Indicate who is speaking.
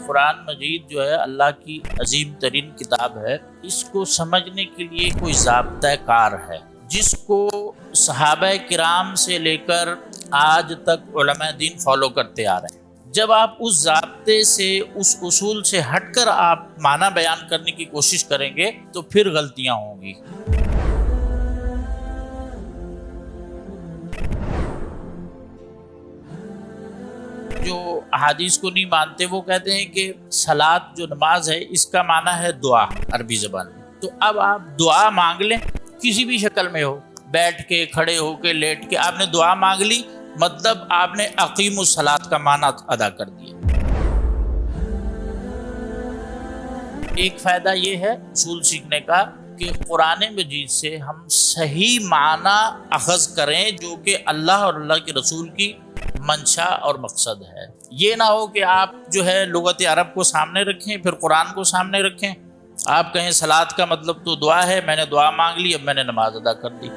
Speaker 1: قرآن مجید جو ہے اللہ کی عظیم ترین کتاب ہے، اس کو سمجھنے کے لیے کوئی ضابطۂ کار ہے جس کو صحابہ کرام سے لے کر آج تک علماء دین فالو کرتے آ رہے ہیں۔ جب آپ اس ضابطے سے، اس اصول سے ہٹ کر آپ معنی بیان کرنے کی کوشش کریں گے تو پھر غلطیاں ہوں گی۔ جو احادیث کو نہیں مانتے وہ کہتے ہیں کہ صلاۃ جو نماز ہے اس کا معنی ہے دعا عربی زبان میں۔ تو اب آپ دعا مانگ لیں، کسی بھی شکل میں ہو، بیٹھ کے، کھڑے ہو کے، لیٹ کے، آپ نے دعا مانگ لی، مطلب آپ نے اقیم الصلاۃ کا معنی ادا کر دیا۔ ایک فائدہ یہ ہے اصول سیکھنے کا کہ قرآن مجید سے ہم صحیح معنی اخذ کریں جو کہ اللہ اور اللہ کے رسول کی منشا اور مقصد ہے۔ یہ نہ ہو کہ آپ جو ہے لغت عرب کو سامنے رکھیں پھر قرآن کو سامنے رکھیں، آپ کہیں صلاۃ کا مطلب تو دعا ہے، میں نے دعا مانگ لی، اب میں نے نماز ادا کر دی۔